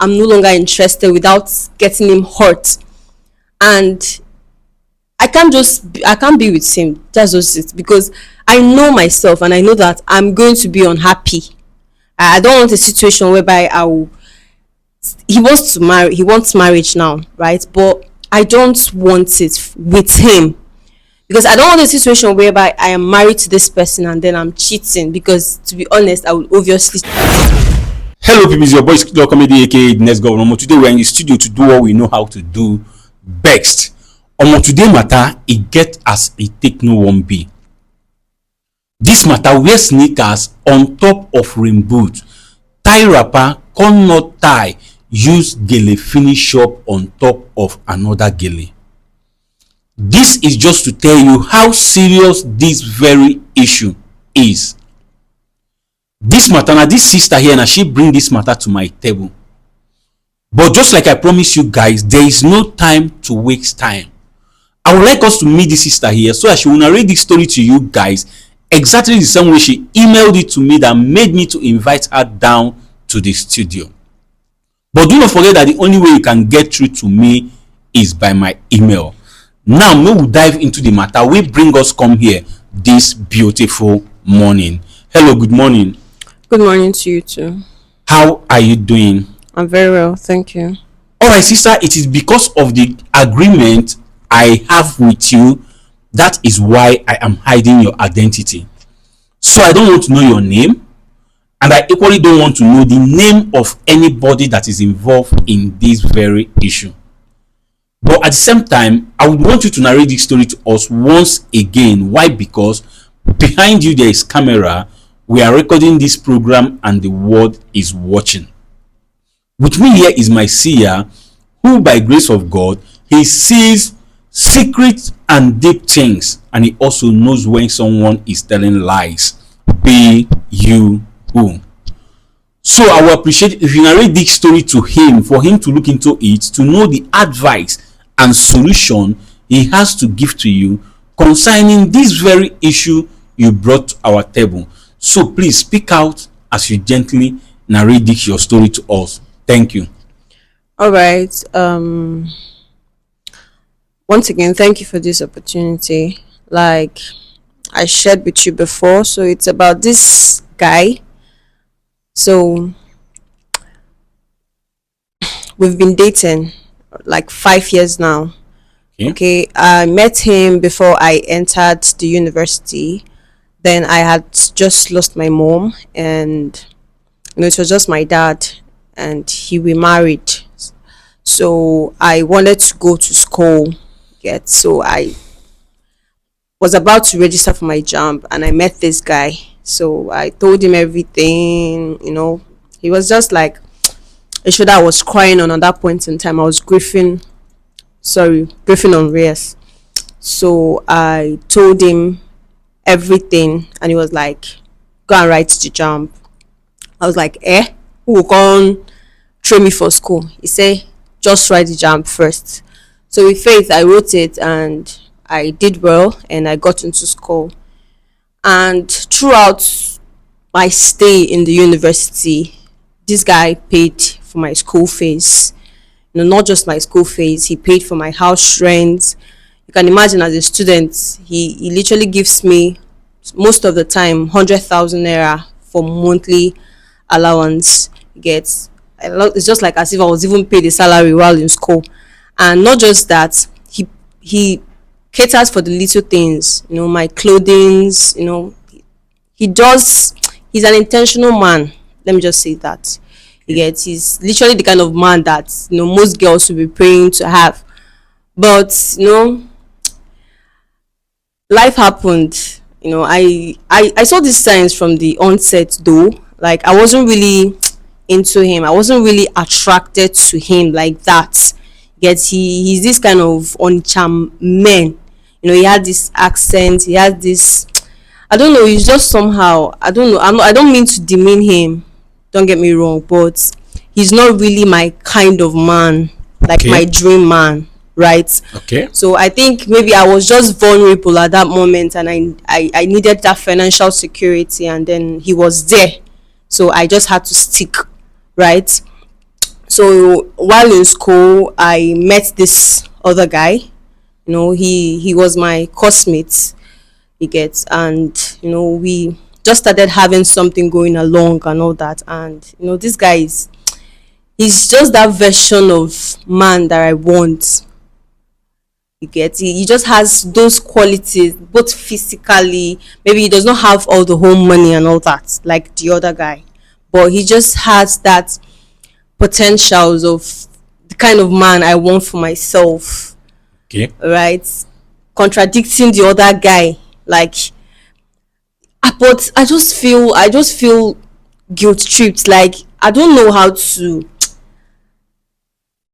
I'm no longer interested without getting him hurt. And I can't be with him. That's just it. Because I know myself and I know that I'm going to be unhappy. I don't want a situation whereby he wants marriage now, right? But I don't want it with him, because I don't want a situation whereby I am married to this person and then I'm cheating, because to be honest, I would obviously. Hello, people. It's your boy Skill Comedy, aka the next governor. Today we're in the studio to do what we know how to do best. Today matter, it get as it take no one be. This matter, wear sneakers on top of rain boot, tie wrapper, come not tie, use gele finish up on top of another gele. This is just to tell you how serious this very issue is. This matter, now this sister here, now she bring this matter to my table. But just like I promised you guys, there is no time to waste time. I would like us to meet this sister here so that she will narrate this story to you guys exactly the same way she emailed it to me that made me to invite her down to the studio. But do not forget that the only way you can get through to me is by my email. Now, we will dive into the matter. We bring us come here this beautiful morning. Hello, good morning. Good morning to you too. How are you doing? I'm very well, thank you. All right, sister, it is because of the agreement I have with you. That is why I am hiding your identity. So I don't want to know your name, and I equally don't want to know the name of anybody that is involved in this very issue. But at the same time, I would want you to narrate this story to us once again. Why? Because behind you there is camera. We are recording this program and the world is watching. With me here is my seer, who by grace of God, he sees secret and deep things, and he also knows when someone is telling lies. Be you who. So I will appreciate if you narrate this story to him, for him to look into it, to know the advice and solution he has to give to you concerning this very issue you brought to our table. So please speak out as you gently narrate this your story to us. Thank you. All right. Once again, thank you for this opportunity. Like I shared with you before, so it's about this guy. So we've been dating like 5 years now. Okay, I met him before I entered the university. Then I had just lost my mom, and it was just my dad, and he remarried. So I wanted to go to school. So I was about to register for my jump, and I met this guy. So I told him everything. He was just like a shoulder I was crying on at that point in time. I was grieving on Reyes. So I told him everything, and he was like, go and write the jump. I was like, who will come train me for school? He said, just write the jump first. So with faith, I wrote it, and I did well, and I got into school. And throughout my stay in the university, this guy paid for my school fees. Not just my school fees, he paid for my house rent. You can imagine, as a student, he literally gives me most of the time 100,000 naira for monthly allowance. It's just like as if I was even paid a salary while in school. And not just that, he caters for the little things, my clothings. He's an intentional man. Let me just say that. He's literally the kind of man that most girls will be praying to have. But life happened. I saw these signs from the onset, though. Like, I wasn't really into him. I wasn't really attracted to him like that. Yet he's this kind of on-charm man. He had this accent. He had this, I don't know, he's just somehow, I don't know. I don't mean to demean him. Don't get me wrong, but he's not really my kind of man, like my dream man, right? Okay. So I think maybe I was just vulnerable at that moment, and I needed that financial security, and then he was there. So I just had to stick, right? So while in school, I met this other guy. He was my classmate. He gets, and we just started having something going along and all that. And this guy he's just that version of man that I want. You get, he just has those qualities, both physically. Maybe he does not have all the home money and all that like the other guy, but he just has that potentials of the kind of man I want for myself, Okay. right? Contradicting the other guy, like, but I just feel guilt tripped. Like, I don't know how to.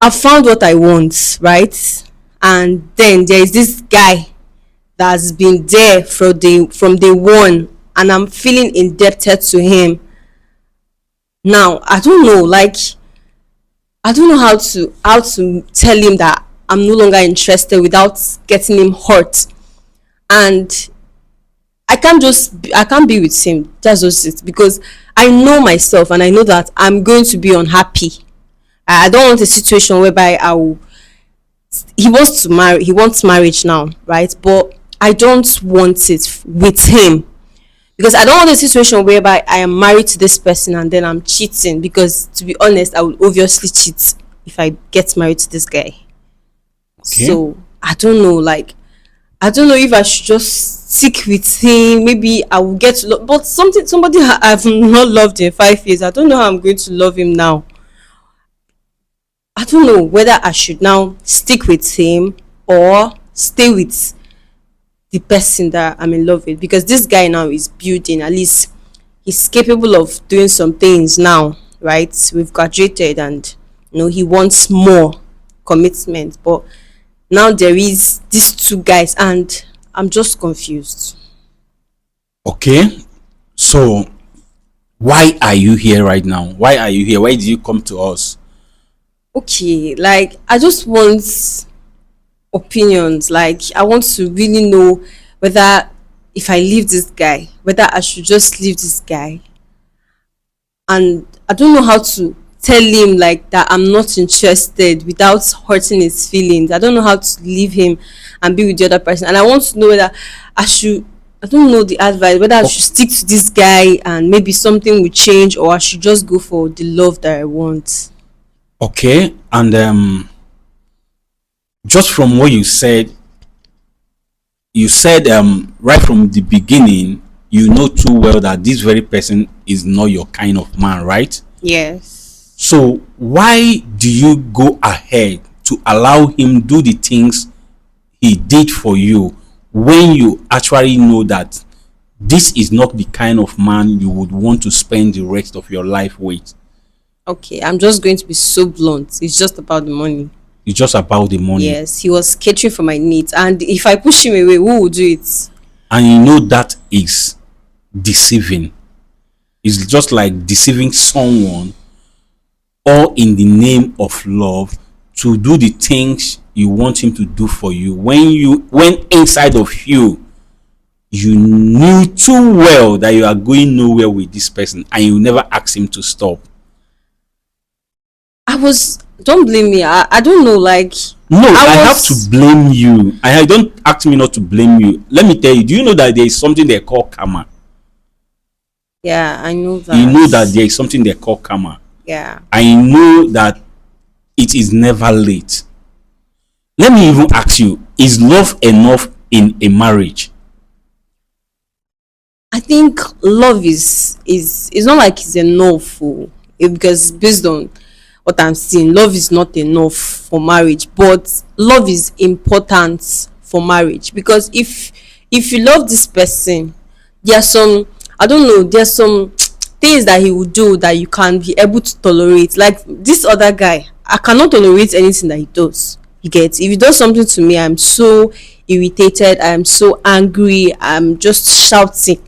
I found what I want, right? And then there is this guy that's been there from day one, and I'm feeling indebted to him. Now I don't know, like, I don't know how to tell him that I'm no longer interested without getting him hurt. And I can't be with him. That's just it, because I know myself and I know that I'm going to be unhappy. I don't want a situation whereby I will he wants marriage now, right? But I don't want it with him, because I don't want a situation whereby I am married to this person and then I'm cheating, because to be honest, I will obviously cheat if I get married to this guy. Okay. So I don't know, like, I don't know if I should just stick with him. Maybe I will get to love, but somebody I've not loved in 5 years. I don't know how I'm going to love him now. I don't know whether I should now stick with him or stay with the person that I'm in love with, because this guy now is building, at least he's capable of doing some things now, right? We've graduated, and he wants more commitment. But now there is these two guys, and I'm just confused. Okay. So why are you here right now? Why are you here? Why did you come to us? Okay, like, I just want opinions. Like, I want to really know whether, if I leave this guy, whether I should just leave this guy. And I don't know how to tell him like that I'm not interested without hurting his feelings. I don't know how to leave him and be with the other person. And I want to know whether I should, I don't know the advice, whether I O- should stick to this guy and maybe something will change, or I should just go for the love that I want. Okay. And just from what you said right from the beginning, you know too well that this very person is not your kind of man, right? Yes. So why do you go ahead to allow him do the things he did for you when you actually know that this is not the kind of man you would want to spend the rest of your life with? Okay, I'm just going to be so blunt. It's just about the money. It's just about the money. Yes, he was catering for my needs, and if I push him away, who will do it? And you know that is deceiving. It's just like deceiving someone, all in the name of love, to do the things you want him to do for you when inside of you knew too well that you are going nowhere with this person, and you never ask him to stop. Don't blame me. I don't know, like, No, I I have to was, blame you. I don't ask me not to blame you. Let me tell you, do you know that there is something they call karma? yeah, I know You that. know that there is something they call karma. Yeah. I know that it is never late. Let me even ask you, is love enough in a marriage? I think love is it's not like it's enough because based on what I'm seeing, love is not enough for marriage, but love is important for marriage, because if you love this person, there are some, I don't know, there's some things that he will do that you can be able to tolerate. Like this other guy, I cannot tolerate anything that he does. You get, if he does something to me, I'm so irritated, I'm so angry, I'm just shouting,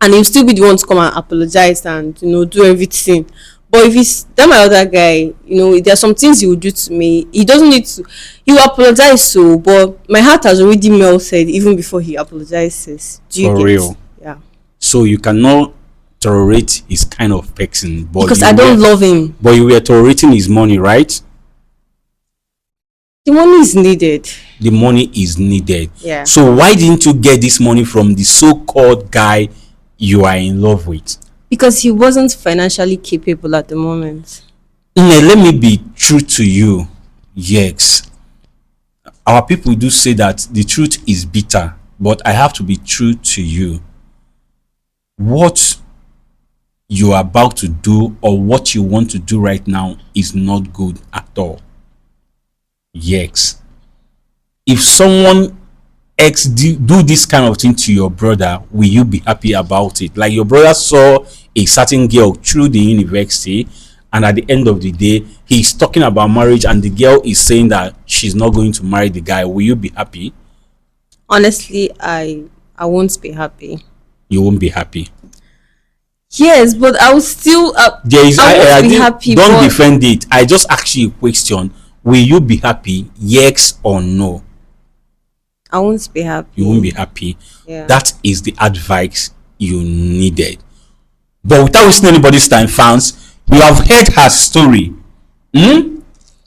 and he'll still be the one to come and apologize and do everything. But if he's that my other guy, there are some things he will do to me. He doesn't need to. He will apologize, so but my heart has already melted even before he apologizes. Do you For get? real. Yeah. So you cannot tolerate his kind of person, but because I don't love him. But you were tolerating his money, right? The money is needed. The money is needed. Yeah. So why didn't you get this money from the so-called guy you are in love with? Because he wasn't financially capable at the moment. Let me be true to you. Yes. Our people do say that the truth is bitter, but I have to be true to you. What you are about to do or what you want to do right now is not good at all. Yes. If someone X do this kind of thing to your brother, will you be happy about it? Like your brother saw a certain girl through the university, and at the end of the day, he's talking about marriage, and the girl is saying that she's not going to marry the guy. Will you be happy? Honestly, I won't be happy. You won't be happy. Yes, but I will still. There is. I won't be happy. Don't defend it. I just ask you a question. Will you be happy? Yes or no? I won't be happy. You won't be happy. Yeah. That is the advice you needed. But without wasting anybody's time, fans, you have heard her story.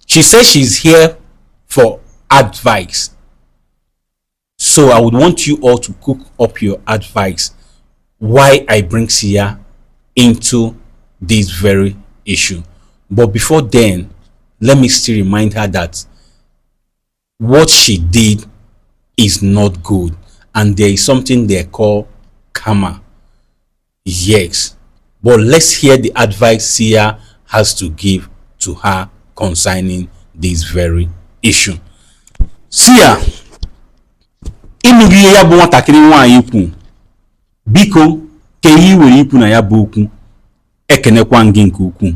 She says she's here for advice. So I would want you all to cook up your advice why I bring Sia into this very issue. But before then, let me still remind her that what she did is not good, and there is something they call karma. Yes, but let's hear the advice Sia has to give to her concerning this very issue. Sia, ịnụghị ihe ya bụ nwatakịrị nwaanyị ikwu, biko ka ihe were ikwu na ya bụ okwu, ekenekwa gị nke ukwuu.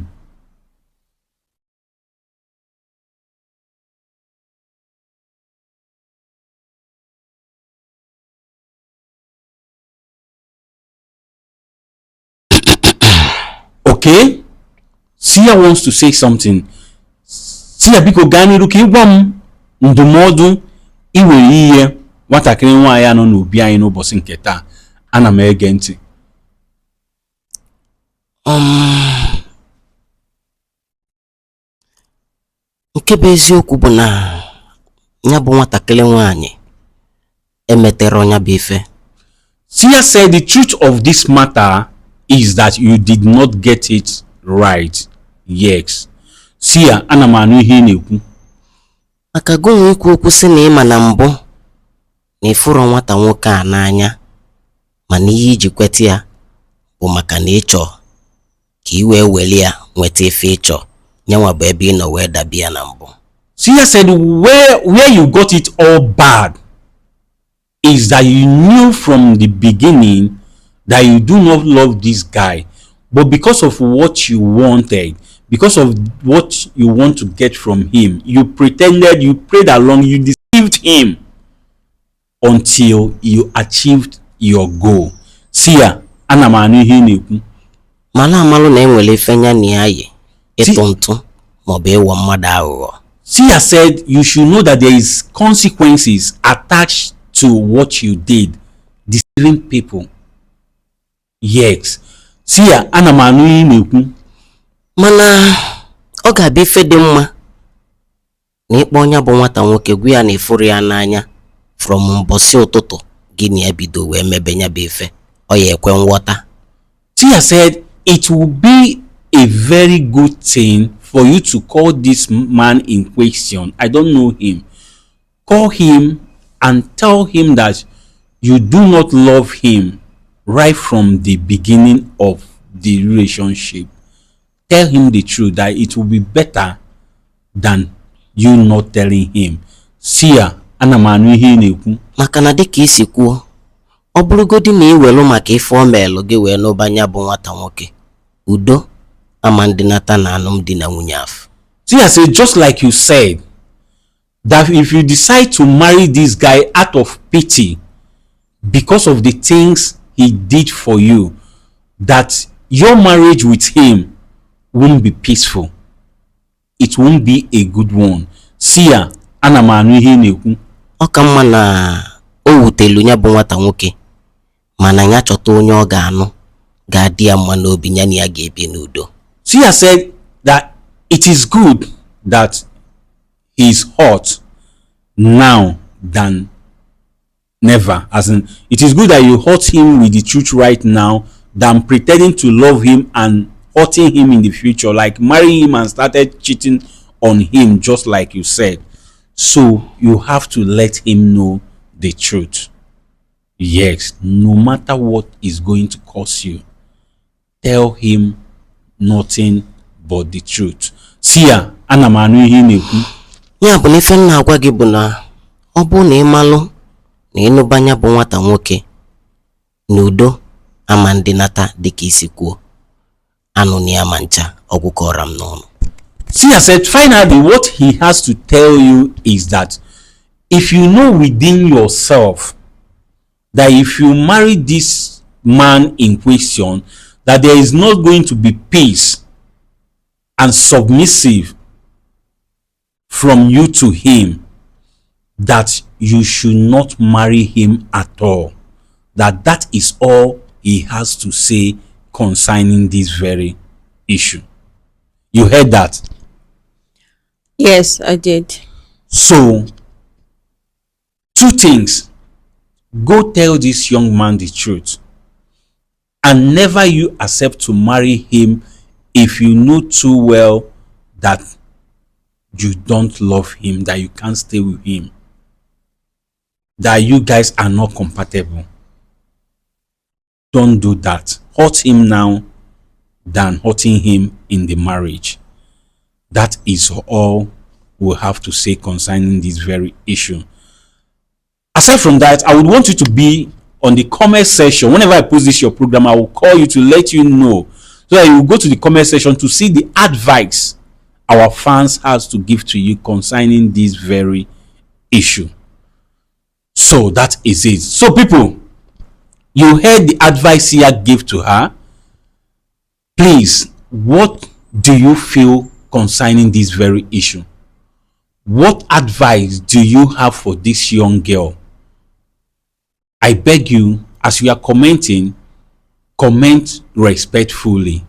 Okay, Sia wants to say something. Sia, biko gaa n'iru ka ịgwa m ndụmọdụ iwere ihe nwatakịrị nwaanyị anọ n'obi anyị n'ụbọchị nke taa. Ana m ege ntị. Nke bụ eziokwu bụ na ya bụ nwatakịrị nwaanyị emetere ọnya bụ ife. Sia said the truth of this matter is that you did not get it right. Yes. Sia, ana m anụ ihe ị na-ekwu. Maka gụnwe ikwu okwu sị na ịma na mbụ na ịfụrụ nwata nwoke a n'anya, mana ihe iji kweta ya bụ maka na ịchọ ka i wee weli ya nweta ife ịchọ, nyanwa bụ ebe ị nọ wee dabi ya na mbụ. Sia said where you got it all bad is that you knew from the beginning that you do not love this guy, but because of what you wanted, because of what you want to get from him, you pretended, you prayed along, you deceived him until you achieved your goal. Sia, ana m anụ ihe na-ekwu. Mana amalụ na enwere ife nya na ya yi ịtụ ntụ maọbụ ịwọ mmadụ aghụghọ. Sia said you should know that there is consequences attached to what you did, deceiving people. Yes. Sia, ana m anụ ihe na-ekwu. Mana ọ ga-abịa ife dị mma na ịkpọ ọnya bụ nwata nwoke gwa ya na ịfụrụ ya n'anya from mbọsị ụtụtụ gị na ya bido wee mebe nya bụ ife, ọ ya ekwe nghọta. Sia said it will be a very good thing for you to call this man in question. I don't know him. Call him and tell him that you do not love him right from the beginning of the relationship. Tell him the truth, that it will be better than you not telling him. Sia, ana m anụ ihe na-ekwu. Maka na dịka isi kwuo, ọ bụrụgodị na iwelu maka ife o meelụ gị wee n'ụbanya bụ nwata nwoke, udo ama ndị nata na alụmdi na nwunye afọ. Sia said, just like you said, that if you decide to marry this guy out of pity because of the things he did for you, that your marriage with him won't be peaceful. It won't be a good one. Sia, ana m anụ ihe na-ekwu. Ọ ka mma na o wutelu ya bụ nwata nwoke, mana ya chọta onye ọ ga-anụ ga-adị ya mma n'obi ya na ya ga-ebi n'udo. See, I said that it is good that he is hurt now than never. As in, it is good that you hurt him with the truth right now than pretending to love him and hurting him in the future, like marrying him and started cheating on him, just like you said. So you have to let him know the truth. Yes, no matter what is going to cost you, tell him nothing but the truth. See ya, ana m anụ ihe na-ekwu. Ya bụ n'ife nna agwa gị bụ na ọ bụ na ịmalụ na ịnụbanya bụ nwata nwoke n'udo ama ndị nata dịka isi kwuo, anụ na ya ma ncha ọgwụ kọrọ m n'ọnụ. See, I said, finally, what he has to tell you is that if you know within yourself that if you marry this man in question, that there is not going to be peace and submissive from you to him, that you should not marry him at all. That is all he has to say concerning this very issue. You heard that? Yes, I did. So, two things. Go tell this young man the truth, and never you accept to marry him if you know too well that you don't love him, that you can't stay with him, that you guys are not compatible. Don't do that. Hurt him now than hurting him in the marriage. That is all we'll have to say concerning this very issue. Aside from that, I would want you to be on the comment section. Whenever I post this your program, I will call you to let you know, so that you will go to the comment section to see the advice our fans has to give to you concerning this very issue. So that is it. So people, you heard the advice Sia gave to her. Please, what do you feel concerning this very issue? What advice do you have for this young girl? I beg you, as you are commenting, comment respectfully.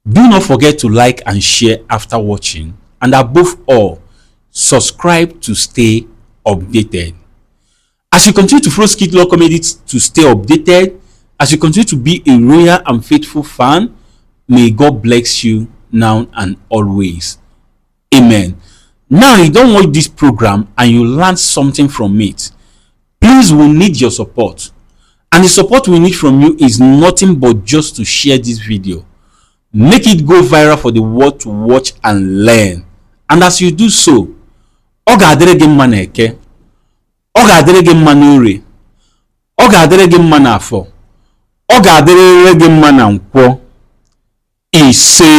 Do not forget to like and share after watching, and above all, subscribe to stay updated. As you continue to follow Skit Law Comedy to stay updated, as you continue to be a loyal and faithful fan, may God bless you now and always. Amen. Now you don't watch this program and you learn something from it. Please, we need your support. And the support we need from you is nothing but just to share this video. Make it go viral for the world to watch and learn. And as you do so, ọ ga-adịrị gị mma n'eke, ọ ga-adịrị gị mma n'orie, ọ ga-adịrị gị mma n'afọ, ọ ga-adịrị gị mma na nkwọ. Ise.